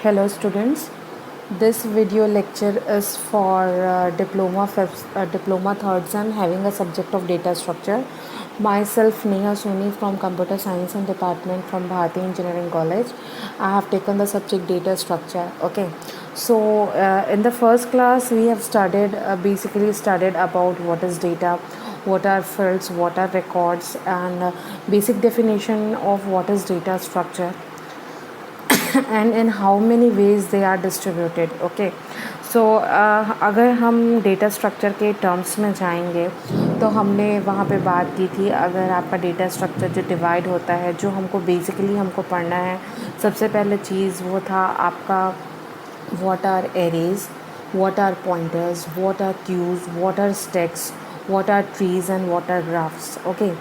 Hello students, this video lecture is for diploma third sem having a subject of data structure. Myself Neha Soni from Computer Science and Department from Bharati Engineering College. I have taken the subject data structure. Okay, so in the first class we have basically studied about what is data, what are fields, what are records, and basic definition of what is data structure and in how many ways they are distributed. Okay, so अगर हम data structure के terms में जाएंगे तो हमने वहाँ पे बात की थी, अगर आपका डेटा स्ट्रक्चर जो डिवाइड होता है, जो हमको पढ़ना है, सबसे पहले चीज़ वो था आपका what are arrays, what are pointers, what are queues, what are stacks, what are trees and what are graphs. Okay,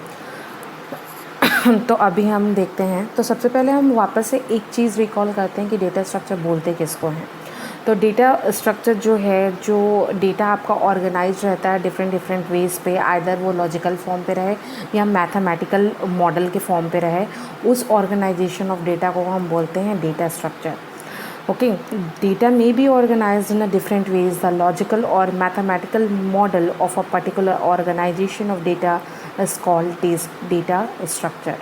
तो अभी हम देखते हैं। तो सबसे पहले हम वापस से एक चीज़ रिकॉल करते हैं कि डेटा स्ट्रक्चर बोलते किसको हैं। तो डेटा स्ट्रक्चर जो है, जो डेटा आपका ऑर्गेनाइज रहता है डिफरेंट वेज़ पे, आइदर वो लॉजिकल फॉर्म पे रहे या मैथमेटिकल मॉडल के फॉर्म पे रहे, उस ऑर्गेनाइजेशन ऑफ डेटा को हम बोलते हैं data structure. Okay, data may be organized in a different ways. The logical or mathematical model of a particular organization of data is called data structure.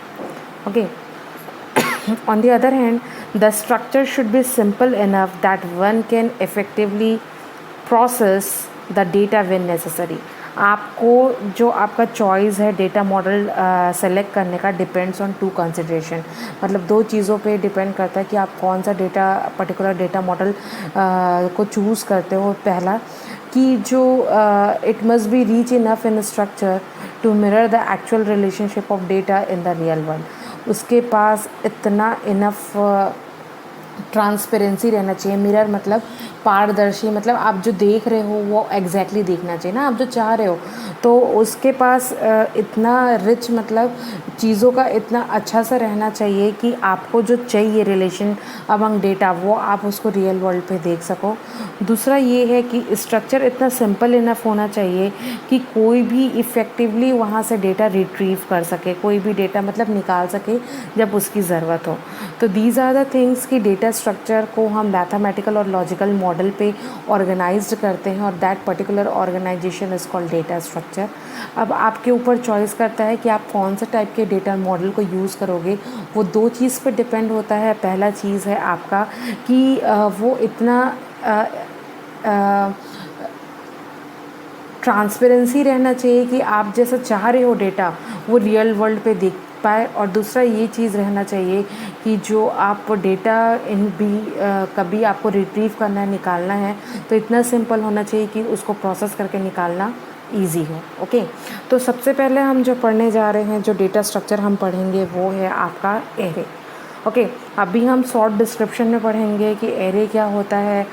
Okay. On the other hand, the structure should be simple enough that one can effectively process the data when necessary. आपको जो आपका choice है data model select करने का depends on to consideration, मतलब दो चीज़ों पे डिपेंड करता है कि आप कौन सा पर्टिकुलर डेटा मॉडल को चूज़ करते हो. पहला कि जो it must be rich enough in structure to mirror the actual relationship of data in the real world. उसके पास इतना इनफ ट्रांसपेरेंसी रहना चाहिए. मिरर मतलब पारदर्शी, मतलब आप जो देख रहे हो वो एग्जैक्टली देखना चाहिए ना, आप जो चाह रहे हो. तो उसके पास इतना रिच, मतलब चीज़ों का इतना अच्छा सा रहना चाहिए कि आपको जो चाहिए रिलेशन अमंग डेटा, वो आप उसको रियल वर्ल्ड पे देख सको. दूसरा ये है कि स्ट्रक्चर इतना सिंपल इनफ होना चाहिए कि कोई भी इफ़ेक्टिवली वहाँ से डेटा रिट्रीव कर सके, कोई भी डेटा मतलब निकाल सके जब उसकी ज़रूरत हो. तो दीज आर द थिंग्स कि डेटा स्ट्रक्चर को हम मैथमेटिकल और लॉजिकल मॉडल पे ऑर्गेनाइज्ड करते हैं और that particular organisation is called data structure. अब आपके ऊपर चॉइस करता है कि आप कौन सा टाइप के डेटा मॉडल को यूज़ करोगे. वो दो चीज़ पे डिपेंड होता है. पहला चीज़ है आपका कि वो इतना ट्रांसपेरेंसी रहना चाहिए कि आप जैसा चाह रहे हो डेटा वो रियल वर्ल्ड पे देख पाए. और दूसरा ये चीज़ रहना चाहिए कि जो आप डेटा कभी आपको रिट्रीव करना है, निकालना है, तो इतना सिंपल होना चाहिए कि उसको प्रोसेस करके निकालना ईजी हो. ओके, तो सबसे पहले हम जो पढ़ने जा रहे हैं, जो डेटा स्ट्रक्चर हम पढ़ेंगे वो है आपका एरे. ओके, अभी हम शॉर्ट डिस्क्रिप्शन में पढ़ेंगे कि एरे क्या होता है,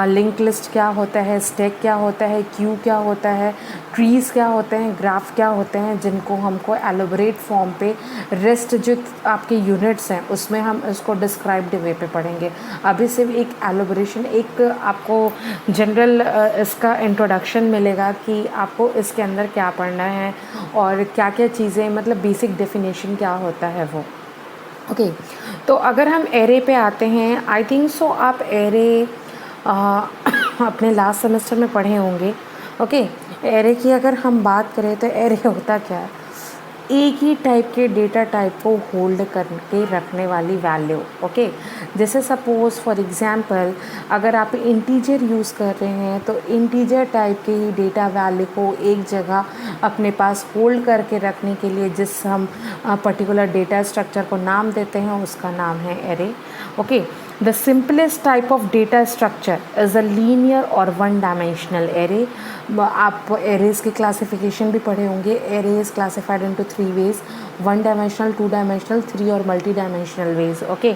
लिंक लिस्ट क्या होता है, स्टैक क्या होता है, क्यू क्या होता है, ट्रीज़ क्या होते हैं, ग्राफ क्या होते हैं, जिनको हमको एलोबरेट फॉर्म पे रेस्ट जो आपके यूनिट्स हैं उसमें हम इसको डिस्क्राइब्ड वे पे पढ़ेंगे. अभी सिर्फ एक एलोबरेशन, एक आपको जनरल इसका इंट्रोडक्शन मिलेगा कि आपको इसके अंदर क्या पढ़ना है और क्या क्या चीज़ें, मतलब बेसिक डेफिनेशन क्या होता है वो. ओके, तो अगर हम एरे पे आते हैं, आई थिंक सो आप एरे अपने लास्ट सेमेस्टर में पढ़े होंगे. ओके, एरे की अगर हम बात करें तो एरे होता क्या है, एक ही टाइप के डेटा टाइप को होल्ड करके रखने वाली वैल्यू. ओके, जैसे सपोज़ फॉर एग्ज़ाम्पल अगर आप इंटीजर यूज़ कर रहे हैं तो इंटीजर टाइप के ही डेटा वैल्यू को एक जगह अपने पास होल्ड करके रखने के लिए जिस हम पर्टिकुलर डेटा स्ट्रक्चर को नाम देते हैं उसका नाम है array. Okay, the simplest type of data structure is a linear or one dimensional array. आप एरेज़ की क्लासिफिकेशन भी पढ़े होंगे. Array is classified into 3 ways, 1 dimensional, 2 dimensional, 3 or multi dimensional veg. Okay,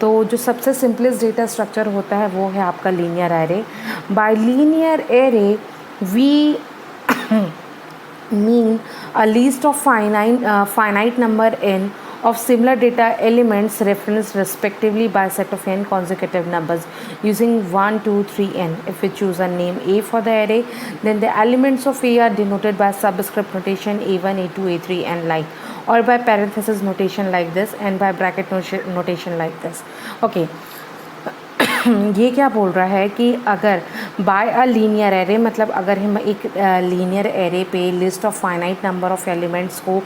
तो जो सबसे सिंपलेस्ट डेटा स्ट्रक्चर होता है वो है आपका linear array. By linear array we mean a list of finite number n of similar data elements referenced respectively by a set of n consecutive numbers using 1, 2, 3, n. If we choose a name A for the array, then the elements of A are denoted by subscript notation A1, A2, A3, and like, or by parenthesis notation like this, and by bracket notation like this. Okay. ये क्या बोल रहा है कि अगर bye a linear array, मतलब अगर हम एक लीनियर एरे पे list of finite number of elements को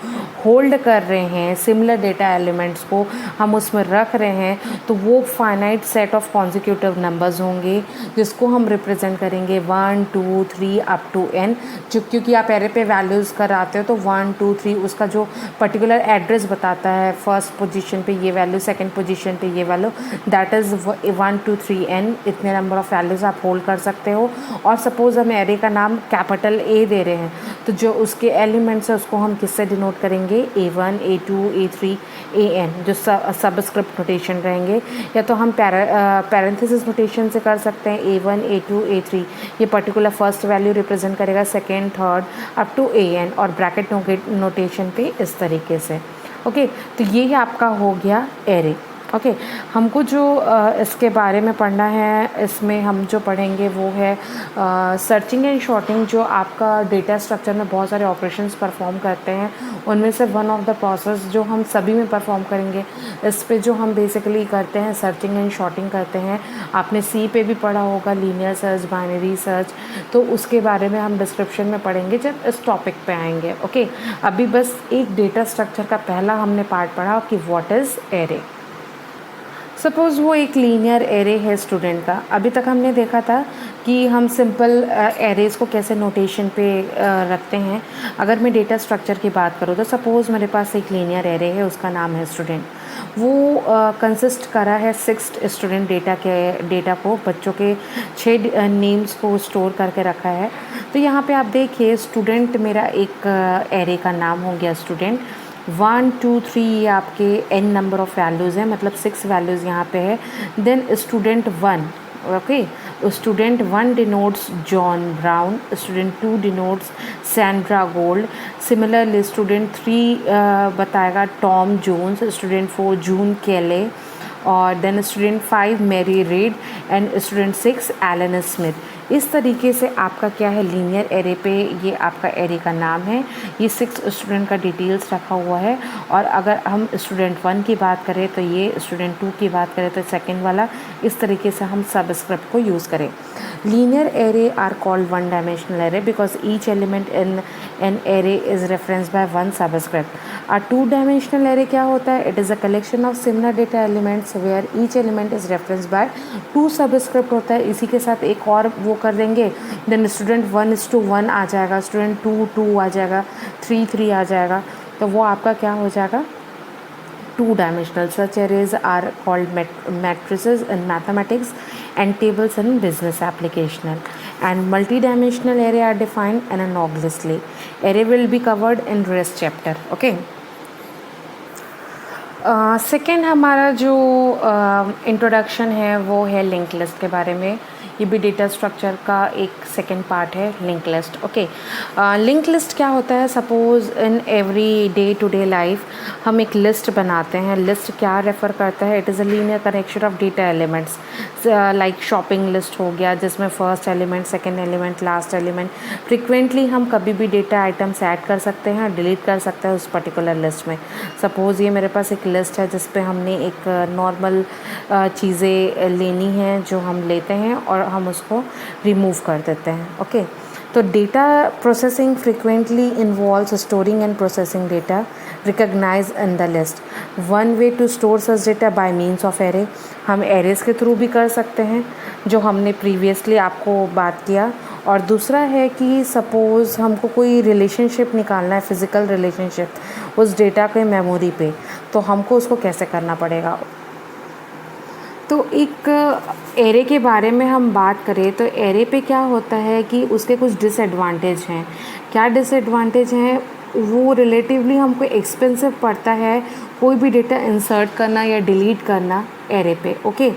होल्ड कर रहे हैं, सिमिलर डेटा एलिमेंट्स को हम उसमें रख रहे हैं, तो वो finite set of consecutive numbers होंगे जिसको हम रिप्रेजेंट करेंगे 1 2 3 अप टू n। जो क्योंकि आप एरे पे वैल्यूज़ कराते हो तो 1 2 3 उसका जो पर्टिकुलर एड्रेस बताता है, फर्स्ट पोजीशन पे ये वैल्यू, सेकंड पोजीशन पे ये वैल्यू, दैट इज़ 1 2 3 n। इतने नंबर ऑफ़ वैल्यूज़ आप होल्ड कर सकते हो। और सपोज़ हम एरे का नाम कैपिटल ए दे रहे हैं, तो जो उसके एलिमेंट्स है उसको हम किससे डिनोट करेंगे, A1 A2 A3 AN, जो सबस्क्रिप्ट नोटेशन रहेंगे। या तो हम पैरेंथेसिस नोटेशन से कर सकते हैं, A1 A2 A3 ये पर्टिकुलर फर्स्ट वैल्यू रिप्रेजेंट करेगा, second third up to AN, और ब्रैकेट नोटेशन पे इस तरीके से। ओके, तो ये आपका हो गया एरे। ओके, हमको जो इसके बारे में पढ़ना है, इसमें हम जो पढ़ेंगे वो है सर्चिंग एंड शॉर्टिंग। जो आपका डेटा स्ट्रक्चर में बहुत सारे ऑपरेशंस परफॉर्म करते हैं, उनमें से वन ऑफ द प्रोसेस जो हम सभी में परफॉर्म करेंगे, इस पे जो हम बेसिकली करते हैं सर्चिंग एंड शॉर्टिंग करते हैं। आपने सी पे भी पढ़ा होगा, लीनियर सर्च, बाइनरी सर्च, तो उसके बारे में हम डिस्क्रिप्शन में पढ़ेंगे जब इस टॉपिक पे आएंगे। ओके, अभी बस एक डेटा स्ट्रक्चर का पहला हमने पार्ट पढ़ा कि व्हाट इज़ एरे। सपोज़ वो एक लीनियर एरे है स्टूडेंट का। अभी तक हमने देखा था कि हम सिंपल एरेज़ को कैसे नोटेशन पे रखते हैं। अगर मैं डेटा स्ट्रक्चर की बात करूँ तो सपोज़ मेरे पास एक लीनियर एरे है, उसका नाम है स्टूडेंट। वो कंसिस्ट करा है 6 स्टूडेंट डेटा को, बच्चों के 6 नेम्स को स्टोर करके रखा है। तो यहाँ पे आप देखिए स्टूडेंट मेरा एक एरे का नाम हो गया स्टूडेंट। 1 2 3 ये आपके n नंबर ऑफ़ वैल्यूज़ हैं, मतलब 6 वैल्यूज़ यहाँ पे है। Then student 1, okay, student 1 denotes John Brown, student 2 denotes Sandra Gold. Similarly student 3 बताएगा Tom Jones, student 4 June Kelly, और then student 5 Mary Reed, and student 6 Alan Smith. इस तरीके से आपका क्या है, लीनियर एरे पे ये आपका एरे का नाम है। ये 6 स्टूडेंट का डिटेल्स रखा हुआ है। और अगर हम स्टूडेंट 1 की बात करें तो ये, स्टूडेंट 2 की बात करें तो सेकंड वाला, इस तरीके से हम सबस्क्रिप्ट को यूज़ करें। Linear array are called one dimensional array because each element in an array is reference by one subscript. और 2 डायमेंशनल एरे क्या होता है, it is a collection of similar data elements where each element is reference by 2 subscript होता है। इसी के साथ एक और वो कर देंगे, देन स्टूडेंट 1:1 आ जाएगा, स्टूडेंट 2 आ जाएगा, 3 आ जाएगा, तो वो आपका क्या हो जाएगा, 2 dimensional. Such arrays are called matrices in mathematics and tables in business application. And multi-dimensional array are defined analogously. Array will be covered in rest chapter. Okay. Second हमारा जो इंट्रोडक्शन है वो है लिंक लिस्ट के बारे में। ये भी डेटा स्ट्रक्चर का एक सेकेंड पार्ट है, link list. Okay, link list क्या होता है, suppose in every day to day life हम एक लिस्ट बनाते हैं। लिस्ट क्या रेफ़र करता है, it is a linear connection of data elements, like shopping list हो गया जिसमें first element, second element, last element. Frequently हम कभी भी डेटा आइटम्स ऐड कर सकते हैं, डिलीट कर सकते हैं उस पर्टिकुलर लिस्ट में। सपोज़ ये मेरे पास एक लिस्ट है जिस पे हमने एक नॉर्मल चीज़ें लेनी हैं जो हम लेते हैं और हम उसको रिमूव कर देते हैं। ओके, तो data processing frequently involves storing and processing data recognise in the list. One way to store such data by means of array, हम एरेज के थ्रू भी कर सकते हैं जो हमने प्रीवियसली आपको बात किया। और दूसरा है कि सपोज़ हमको कोई रिलेशनशिप निकालना है, फ़िज़िकल रिलेशनशिप उस डेटा के मेमोरी पे, तो हमको उसको कैसे करना पड़ेगा। तो एक एरे के बारे में हम बात करें तो एरे पे क्या होता है कि उसके कुछ डिसएडवांटेज हैं। क्या डिसएडवांटेज हैं, वो रिलेटिवली हमको एक्सपेंसिव पड़ता है कोई भी डेटा इंसर्ट करना या डिलीट करना एरे पे। Okay,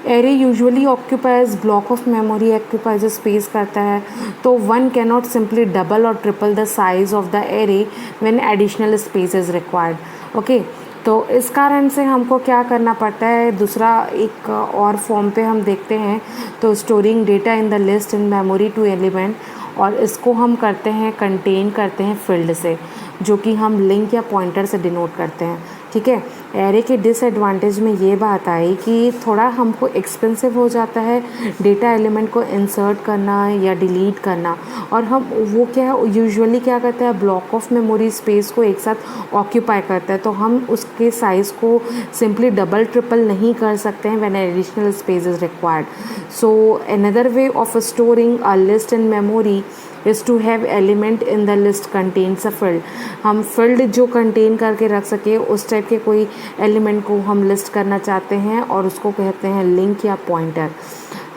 array usually occupies block of memory, occupies space करता है, तो वन कैनॉट सिंपली डबल और triple the size of the array when additional space is required. Okay, तो इस कारण से हमको क्या करना पड़ता है, दूसरा एक और फॉर्म पे हम देखते हैं तो storing data in the list in memory to element, और इसको हम करते हैं कंटेन करते हैं फील्ड से, जो कि हम लिंक या पॉइंटर से डिनोट करते हैं। ठीक है, एरे के डिसएडवांटेज में ये बात आई कि थोड़ा हमको एक्सपेंसिव हो जाता है डेटा एलिमेंट को इंसर्ट करना या डिलीट करना, और हम वो क्या है यूजुअली क्या करते हैं, ब्लॉक ऑफ मेमोरी स्पेस को एक साथ ऑक्यूपाई करता है, तो हम उसके साइज़ को सिंपली डबल ट्रिपल नहीं कर सकते हैं when additional space is required. So another way of storing a list in memory is to have element in the list contains a field. हम field जो contain करके रख सके उस टाइप के कोई element को हम list करना चाहते हैं और उसको कहते हैं link या pointer,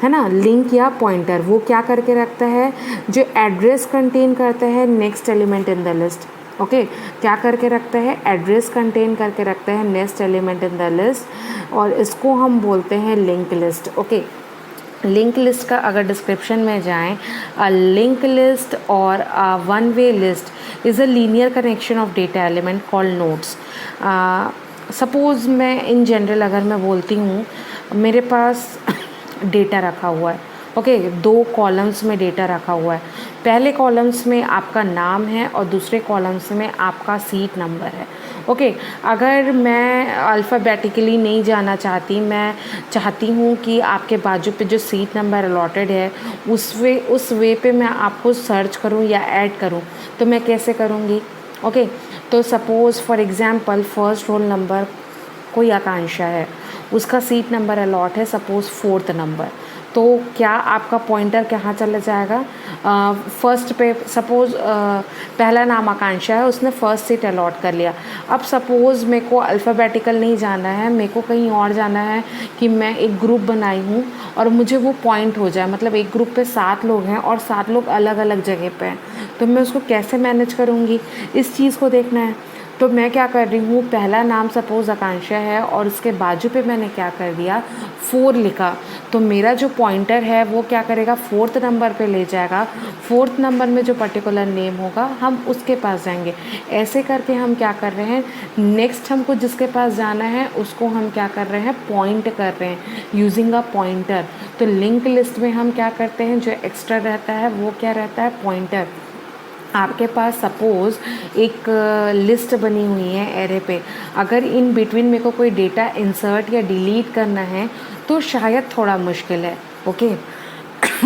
है ना. लिंक या पॉइंटर वो क्या करके रखता है, जो एड्रेस कंटेन करता है next element in the list. Okay क्या करके रखता है, एड्रेस कंटेन करके रखता है next element in the list, और इसको हम बोलते हैं link list. Okay link list का अगर डिस्क्रिप्शन में जाएं, अ लिंक लिस्ट और a one way list is a linear connection of data element called nodes. Suppose मैं इन जनरल अगर मैं बोलती हूँ, मेरे पास डेटा रखा हुआ है. ओके 2 कॉलम्स में डेटा रखा हुआ है. पहले कॉलम्स में आपका नाम है और दूसरे कॉलम्स में आपका सीट नंबर है. ओके अगर मैं अल्फ़ाबेटिकली नहीं जाना चाहती, मैं चाहती हूँ कि आपके बाजू पे जो सीट नंबर अलॉटेड है उस वे पे मैं आपको सर्च करूँ या ऐड करूँ, तो मैं कैसे करूँगी. ओके तो suppose for example first roll number कोई आकांक्षा है, उसका सीट नंबर अलॉट है सपोज़ 4th नंबर, तो क्या आपका पॉइंटर कहाँ चला जाएगा, फर्स्ट पे. सपोज़ पहला नाम आकांक्षा है, उसने फर्स्ट सीट अलॉट कर लिया. अब सपोज़ मेरे को अल्फ़ाबेटिकल नहीं जाना है, मेरे को कहीं और जाना है कि मैं एक ग्रुप बनाई हूँ और मुझे वो पॉइंट हो जाए, मतलब एक ग्रुप पे 7 लोग हैं और 7 लोग अलग अलग जगह पे हैं, तो मैं उसको कैसे मैनेज करूँगी, इस चीज़ को देखना है. तो मैं क्या कर रही हूँ, पहला नाम सपोज़ आकांक्षा है और उसके बाजू पे मैंने क्या कर दिया 4 लिखा, तो मेरा जो पॉइंटर है वो क्या करेगा 4th नंबर पे ले जाएगा. 4th नंबर में जो पर्टिकुलर नेम होगा हम उसके पास जाएंगे. ऐसे करके हम क्या कर रहे हैं, नेक्स्ट हमको जिसके पास जाना है उसको हम क्या कर रहे हैं, पॉइंट कर रहे हैं यूजिंग अ पॉइंटर. तो लिंक लिस्ट में हम क्या करते हैं, जो एक्स्ट्रा रहता है वो क्या रहता है, पॉइंटर. आपके पास सपोज़ एक लिस्ट बनी हुई है एरे पे, अगर इन बिटवीन मेरे को कोई डेटा इंसर्ट या डिलीट करना है तो शायद थोड़ा मुश्किल है. ओके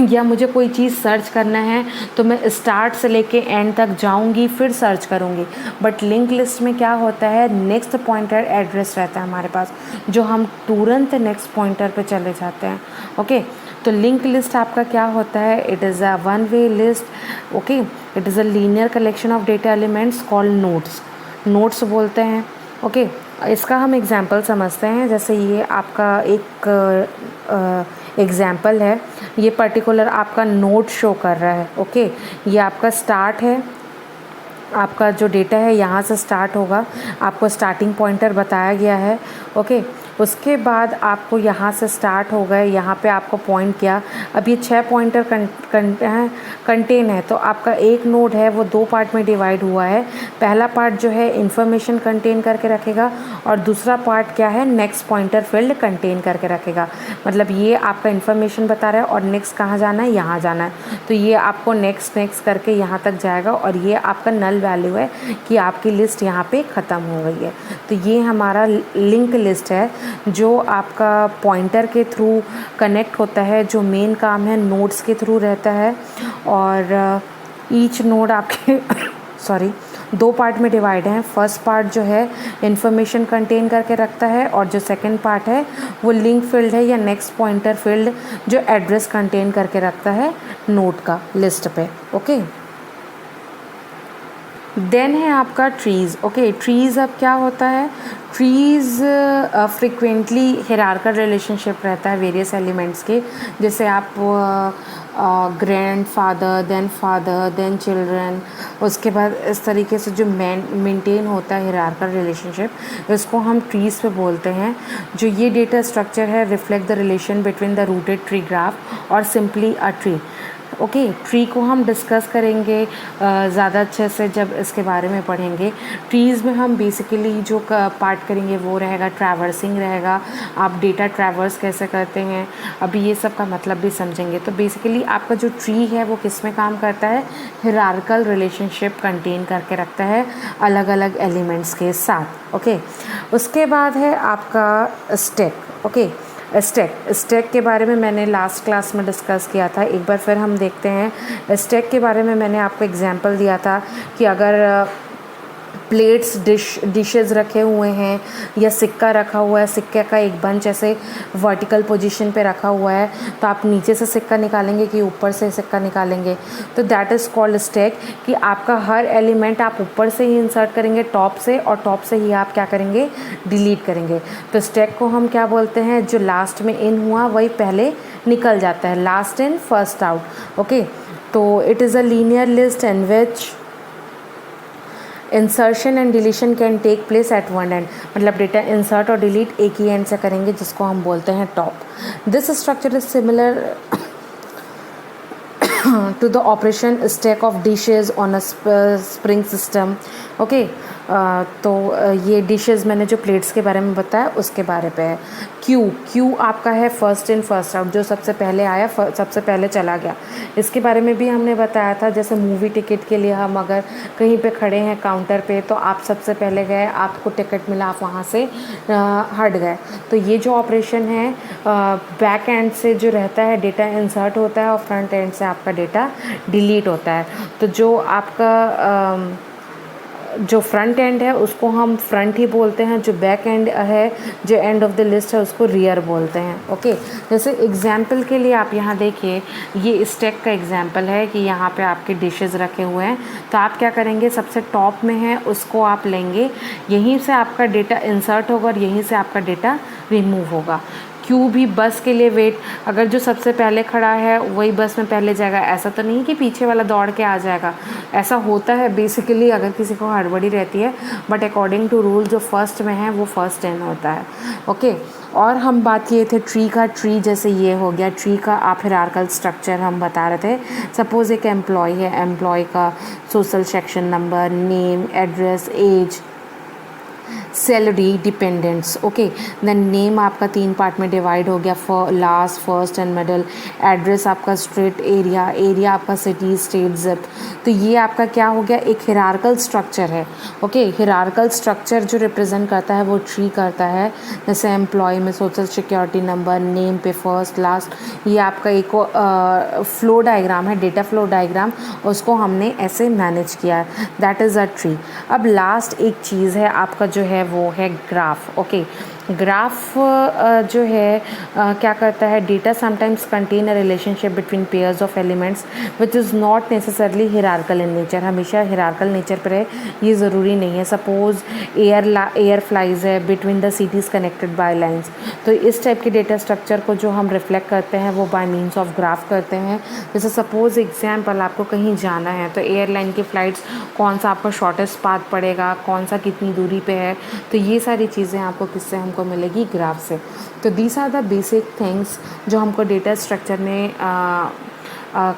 या मुझे कोई चीज़ सर्च करना है तो मैं स्टार्ट से लेके एंड तक जाऊंगी फिर सर्च करूंगी. बट लिंक लिस्ट में क्या होता है, नेक्स्ट पॉइंटर एड्रेस रहता है हमारे पास, जो हम तुरंत नेक्स्ट पॉइंटर पे चले जाते हैं. ओके तो लिंक लिस्ट आपका क्या होता है, it is a one way list. Okay it is a linear collection of data elements called nodes. Nodes बोलते हैं. ओके इसका हम एग्जांपल समझते हैं. जैसे ये आपका एक एग्जाम्पल है, ये पर्टिकुलर आपका नोड शो कर रहा है. ओके ये आपका स्टार्ट है, आपका जो डेटा है यहाँ से स्टार्ट होगा, आपको स्टार्टिंग पॉइंटर बताया गया है. ओके उसके बाद आपको यहाँ से स्टार्ट हो गए, यहाँ पे आपको पॉइंट किया. अब ये 6 पॉइंटर कंटेन है, तो आपका एक नोड है वो 2 पार्ट में डिवाइड हुआ है. पहला पार्ट जो है इन्फॉर्मेशन कंटेन करके रखेगा और दूसरा पार्ट क्या है, नेक्स्ट पॉइंटर फील्ड कंटेन करके रखेगा. मतलब ये आपका इन्फॉर्मेशन बता रहा है और नेक्स्ट कहाँ जाना है, यहाँ जाना है, तो ये आपको नेक्स्ट करके यहाँ तक जाएगा और ये आपका नल वैल्यू है कि आपकी लिस्ट यहाँ पे ख़त्म हो गई है. तो ये हमारा लिंक लिस्ट है जो आपका पॉइंटर के थ्रू कनेक्ट होता है, जो मेन काम है नोड्स के थ्रू रहता है. और ईच नोड आपके 2 पार्ट में डिवाइड हैं. फर्स्ट पार्ट जो है इन्फॉर्मेशन कंटेन करके रखता है और जो सेकंड पार्ट है वो लिंक फील्ड है या नेक्स्ट पॉइंटर फील्ड जो एड्रेस कंटेन करके रखता है नोड का लिस्ट पे. ओके देन है आपका ट्रीज़. ओके ट्रीज़ अब क्या होता है, ट्रीज़ फ्रिक्वेंटली हिरार्कल रिलेशनशिप रहता है वेरियस एलिमेंट्स के. जैसे आप ग्रैंड फादर देन चिल्ड्रन, उसके बाद इस तरीके से जो मेंटेन होता है हिरार्कल रिलेशनशिप, इसको हम ट्रीज़ पे बोलते हैं. जो ये डेटा स्ट्रक्चर है reflect the relation between the rooted tree graph और simply a tree. Okay, tree को हम डिस्कस करेंगे ज़्यादा अच्छे से जब इसके बारे में पढ़ेंगे। ट्रीज़ में हम बेसिकली जो पार्ट करेंगे वो रहेगा ट्रैवर्सिंग रहेगा। आप डेटा ट्रैवर्स कैसे करते हैं अभी ये सब का मतलब भी समझेंगे। तो बेसिकली आपका जो ट्री है वो किस में काम करता है, हिरार्कल रिलेशनशिप कंटेन करके रखता है अलग अलग एलिमेंट्स के साथ। ओके, उसके बाद है आपका स्टैक। ओके, स्टैक के बारे में मैंने लास्ट क्लास में डिस्कस किया था, एक बार फिर हम देखते हैं। स्टैक के बारे में मैंने आपको एग्जांपल दिया था कि अगर प्लेट्स डिशेस रखे हुए हैं या सिक्का रखा हुआ है, सिक्के का एक बंच ऐसे वर्टिकल पोजीशन पे रखा हुआ है, तो आप नीचे से सिक्का निकालेंगे कि ऊपर से सिक्का निकालेंगे, तो दैट इज़ कॉल्ड स्टैक। कि आपका हर एलिमेंट आप ऊपर से ही इंसर्ट करेंगे टॉप से, और टॉप से ही आप क्या करेंगे, डिलीट करेंगे। तो स्टैक को हम क्या बोलते हैं, जो लास्ट में इन हुआ वही पहले निकल जाता है, last in first out. Okay, तो it is a linear list in which insertion and deletion can take place at one end, मतलब डेटा इंसर्ट और डिलीट एक ही एंड से करेंगे, जिसको हम बोलते हैं top. This structure is similar to the operation stack of dishes on a spring system. Okay, तो ये डिशेस मैंने जो प्लेट्स के बारे में बताया उसके बारे पे है। क्यू आपका है फर्स्ट इन फर्स्ट आउट, जो सबसे पहले आया सबसे पहले चला गया। इसके बारे में भी हमने बताया था, जैसे मूवी टिकट के लिए हम अगर कहीं पे खड़े हैं काउंटर पे, तो आप सबसे पहले गए, आपको टिकट मिला, आप वहाँ से हट गए। तो ये जो ऑपरेशन है बैक एंड से जो रहता है डेटा इंसर्ट होता है और फ्रंट एंड से आपका डेटा डिलीट होता है। तो जो आपका जो फ्रंट एंड है उसको हम फ्रंट ही बोलते हैं, जो बैक एंड है, जो एंड ऑफ द लिस्ट है, उसको रियर बोलते हैं। ओके, जैसे एग्जांपल के लिए आप यहाँ देखिए, ये स्टैक का एग्जांपल है कि यहाँ पे आपके डिशेस रखे हुए हैं, तो आप क्या करेंगे, सबसे टॉप में है उसको आप लेंगे, यहीं से आपका डेटा इंसर्ट होगा और यहीं से आपका डेटा रिमूव होगा। क्यों भी बस के लिए वेट, अगर जो सबसे पहले खड़ा है वही बस में पहले जाएगा, ऐसा तो नहीं कि पीछे वाला दौड़ के आ जाएगा। ऐसा होता है बेसिकली अगर किसी को हड़बड़ी रहती है, बट अकॉर्डिंग टू रूल जो फर्स्ट में है वो फर्स्ट इन होता है। ओके, और हम बात किए थे ट्री का। ट्री जैसे ये हो गया, ट्री का आप हिरार्कल स्ट्रक्चर हम बता रहे थे। सपोज़ एक एम्प्लॉय है, एम्प्लॉय का social section number, name, address, age, salary, dependents. Okay, then name आपका 3 पार्ट में डिवाइड हो गया, last, first and middle. Address आपका स्ट्रीट, एरिया आपका सिटी, स्टेट, जिप। तो ये आपका क्या हो गया, एक हिरार्कल स्ट्रक्चर है। ओके, हिरार्कल स्ट्रक्चर जो रिप्रेजेंट करता है वो ट्री करता है। जैसे एम्प्लॉय में सोशल सिक्योरिटी नंबर, नेम पे फर्स्ट, लास्ट। ये आपका एक फ्लो डायग्राम है, डेटा फ्लो डायग्राम, उसको हमने ऐसे मैनेज किया है, दैट इज़ अ ट्री। अब लास्ट एक चीज़ है आपका जो है वो है ग्राफ। ओके, ग्राफ जो है क्या करता है, data sometimes contain a relationship between pairs of elements which is not necessarily hierarchical in nature. हमेशा हिरार्कल नेचर पर है ये ज़रूरी नहीं है। सपोज एयर फ्लाइज है, between the cities connected by lines, तो इस टाइप के डेटा स्ट्रक्चर को जो हम रिफ्लेक्ट करते हैं वो बाय मीन्स ऑफ ग्राफ करते हैं। जैसे सपोज एग्जाम्पल, आपको कहीं जाना है तो एयरलाइन की फ़्लाइट्स कौन सा आपका शॉर्टेस्ट पाथ पड़ेगा, कौन सा कितनी दूरी पे है, तो ये सारी चीज़ें आपको किससे हमको मिलेगी, ग्राफ से। तो these are the basic things जो हमको डेटा स्ट्रक्चर में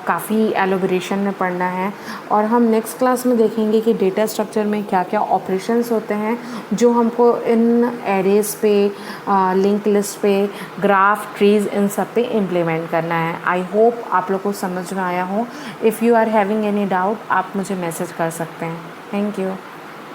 काफ़ी एलोबरेशन में पढ़ना है। और हम नेक्स्ट क्लास में देखेंगे कि डेटा स्ट्रक्चर में क्या क्या ऑपरेशंस होते हैं जो हमको इन एरेज पे, लिंक लिस्ट पे, ग्राफ, ट्रीज, इन सब पे इम्प्लीमेंट करना है। आई होप आप लोग को समझ में आया हो। If you are having any doubt आप मुझे मैसेज कर सकते हैं। Thank you.